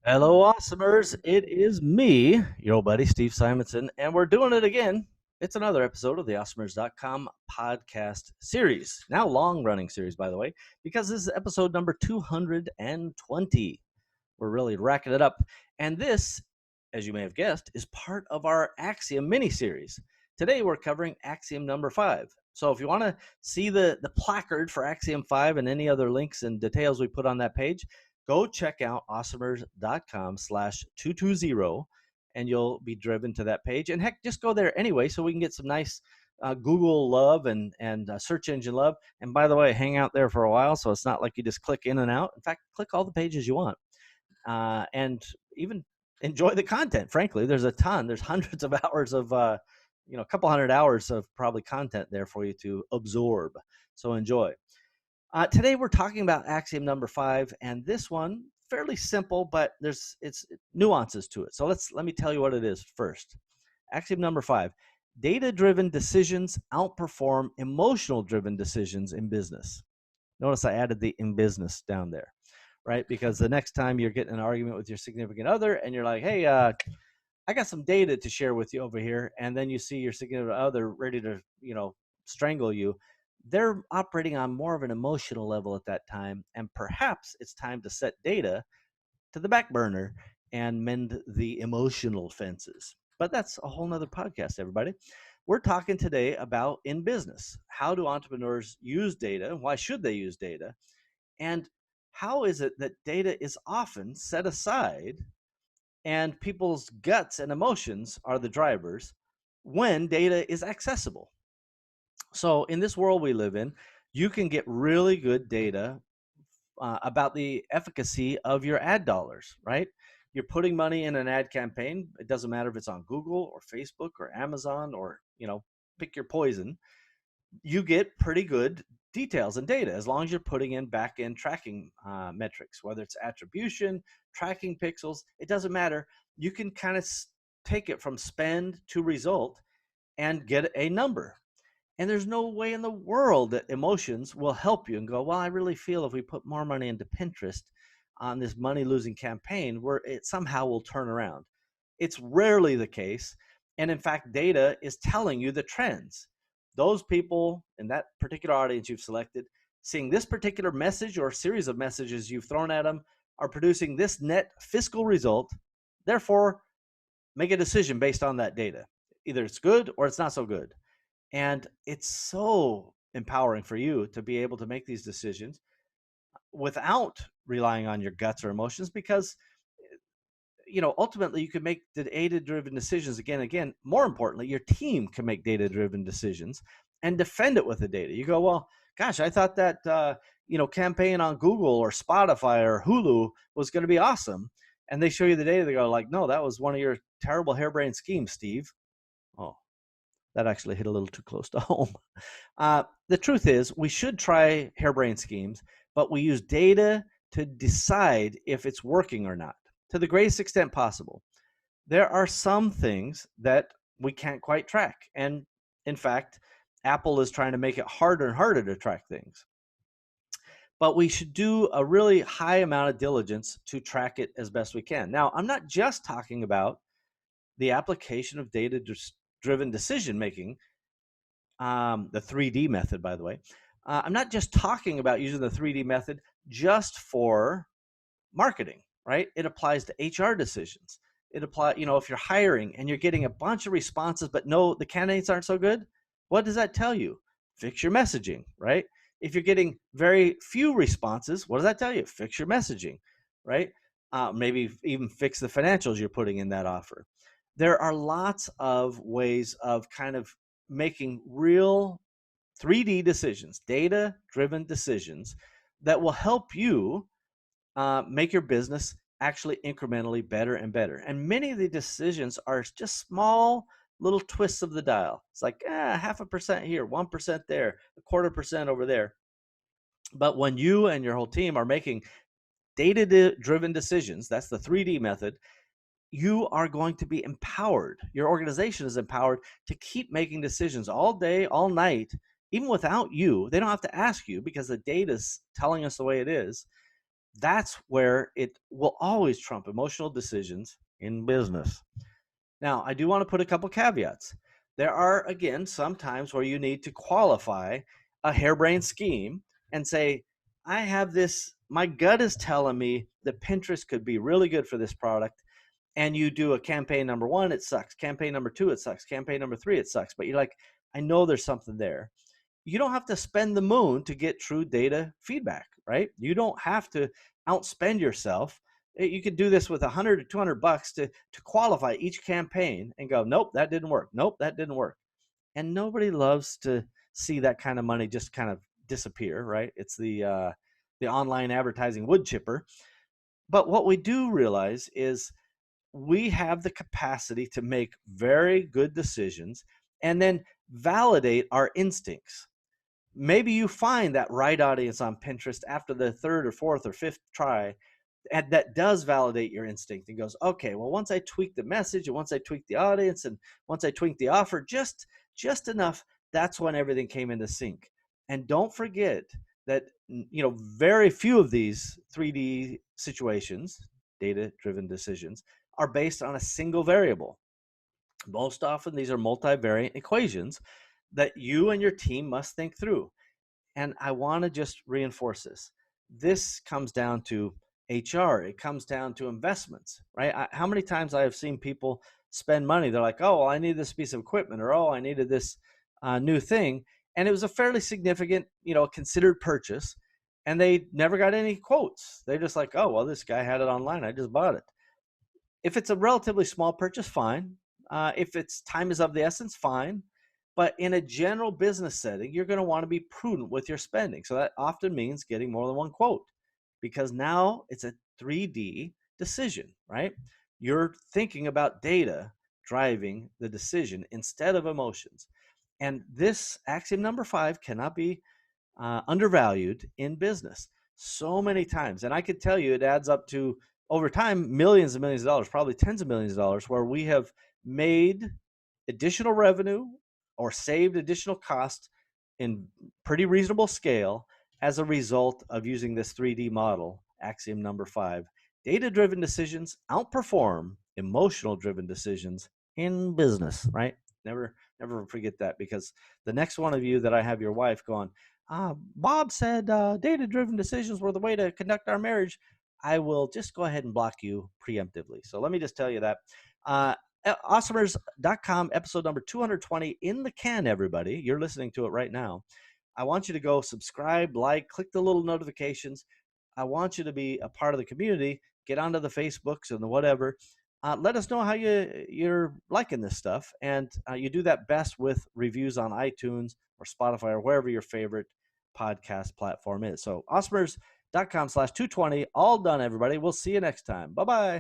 Hello, awesomers. It is me, your old buddy, Steve Simonson, and we're doing it again. It's another episode of the awesomers.com podcast series. Now, long running series, by the way, because this is episode number 220. We're really racking it up. And this, as you may have guessed, is part of our Axiom Mini Series. Today, we're covering Axiom number 5. So, if you want to see the placard for Axiom 5 and any other links and details we put on that page, go check out awesomers.com/220 and you'll be driven to that page. And heck, just go there anyway so we can get some nice Google love and search engine love. And by the way, hang out there for a while so it's not like you just click in and out. In fact, click all the pages you want and even enjoy the content. Frankly, there's a ton. There's hundreds of hours of, a couple hundred hours of probably content there for you to absorb. So enjoy. Today we're talking about axiom number 5, and this one fairly simple, but it's nuances to it. So let me tell you what it is first. Axiom number 5: data-driven decisions outperform emotional-driven decisions in business. Notice I added the in business down there, right? Because the next time you're getting an argument with your significant other, and you're like, "Hey, I got some data to share with you over here," and then you see your significant other ready to, strangle you. They're operating on more of an emotional level at that time, and perhaps it's time to set data to the back burner and mend the emotional fences. But that's a whole nother podcast, everybody. We're talking today about in business. How do entrepreneurs use data? Why should they use data? And how is it that data is often set aside and people's guts and emotions are the drivers when data is accessible? So, in this world we live in, you can get really good data about the efficacy of your ad dollars, right? You're putting money in an ad campaign. It doesn't matter if it's on Google or Facebook or Amazon or, pick your poison. You get pretty good details and data as long as you're putting in back end tracking metrics, whether it's attribution, tracking pixels, it doesn't matter. You can kind of take it from spend to result and get a number. And there's no way in the world that emotions will help you and go, well, I really feel if we put more money into Pinterest on this money losing campaign, where it somehow will turn around. It's rarely the case. And in fact, data is telling you the trends. Those people in that particular audience you've selected, seeing this particular message or series of messages you've thrown at them, are producing this net fiscal result. Therefore, make a decision based on that data. Either it's good or it's not so good. And it's so empowering for you to be able to make these decisions without relying on your guts or emotions, because ultimately you can make the data driven decisions again and again. More importantly, your team can make data driven decisions and defend it with the data. You go, well, gosh, I thought that campaign on Google or Spotify or Hulu was going to be awesome, and they show you the data. They go like, no, that was one of your terrible harebrained schemes, Steve. Oh, that actually hit a little too close to home. The truth is, we should try harebrained schemes, but we use data to decide if it's working or not to the greatest extent possible. There are some things that we can't quite track. And in fact, Apple is trying to make it harder and harder to track things. But we should do a really high amount of diligence to track it as best we can. Now, I'm not just talking about the application of data driven decision making, the 3D method, by the way. I'm not just talking about using the 3D method just for marketing, right? It applies to HR decisions. It applies, if you're hiring and you're getting a bunch of responses, but no, the candidates aren't so good. What does that tell you? Fix your messaging, right? If you're getting very few responses, what does that tell you? Fix your messaging, right? Maybe even fix the financials you're putting in that offer. There are lots of ways of kind of making real 3D decisions, data driven decisions that will help you make your business actually incrementally better and better. And many of the decisions are just small little twists of the dial. It's like 0.5% here, 1% there, 0.25% over there. But when you and your whole team are making data driven decisions, that's the 3D method, you are going to be empowered. Your organization is empowered to keep making decisions all day, all night, even without you. They don't have to ask you because the data is telling us the way it is. That's where it will always trump emotional decisions in business. Now, I do want to put a couple caveats. There are, again, some times where you need to qualify a harebrained scheme and say, I have this, my gut is telling me that Pinterest could be really good for this product. And you do a campaign number 1, it sucks. Campaign number 2, it sucks. Campaign number 3, it sucks. But you're like, I know there's something there. You don't have to spend the moon to get true data feedback, right? You don't have to outspend yourself. You could do this with $100 to $200 to qualify each campaign and go, nope, that didn't work. Nope, that didn't work. And nobody loves to see that kind of money just kind of disappear, right? It's the online advertising wood chipper. But what we do realize is we have the capacity to make very good decisions and then validate our instincts. Maybe you find that right audience on Pinterest after the third or fourth or fifth try, and that does validate your instinct and goes, okay, well, once I tweak the message and once I tweak the audience and once I tweak the offer just enough, that's when everything came into sync. And don't forget that very few of these 3D situations, data driven decisions, are based on a single variable. Most often these are multivariate equations that you and your team must think through. And I want to just reinforce this. This comes down to HR. It comes down to investments, right? How many times I have seen people spend money. They're like, oh, well, I need this piece of equipment, or oh, I needed this new thing. And it was a fairly significant, considered purchase. And they never got any quotes. They're just like, oh, well, this guy had it online. I just bought it. If it's a relatively small purchase, fine. If it's time is of the essence, fine. But in a general business setting, you're going to want to be prudent with your spending. So that often means getting more than one quote, because now it's a 3D decision, right? You're thinking about data driving the decision instead of emotions. And this axiom number 5 cannot be undervalued in business so many times. And I could tell you it adds up to, over time, millions and millions of dollars, probably tens of millions of dollars, where we have made additional revenue or saved additional cost in pretty reasonable scale as a result of using this 3D model, axiom number 5. Data-driven decisions outperform emotional-driven decisions in business, right? Never forget that, because the next one of you that I have your wife going, Bob said data-driven decisions were the way to conduct our marriage, I will just go ahead and block you preemptively. So let me just tell you that. Awesomers.com, episode number 220 in the can, everybody. You're listening to it right now. I want you to go subscribe, like, click the little notifications. I want you to be a part of the community. Get onto the Facebooks and the whatever. Let us know how you're liking this stuff. And you do that best with reviews on iTunes or Spotify or wherever your favorite podcast platform is. So awesomers.com/220. All done, everybody. We'll see you next time. Bye-bye.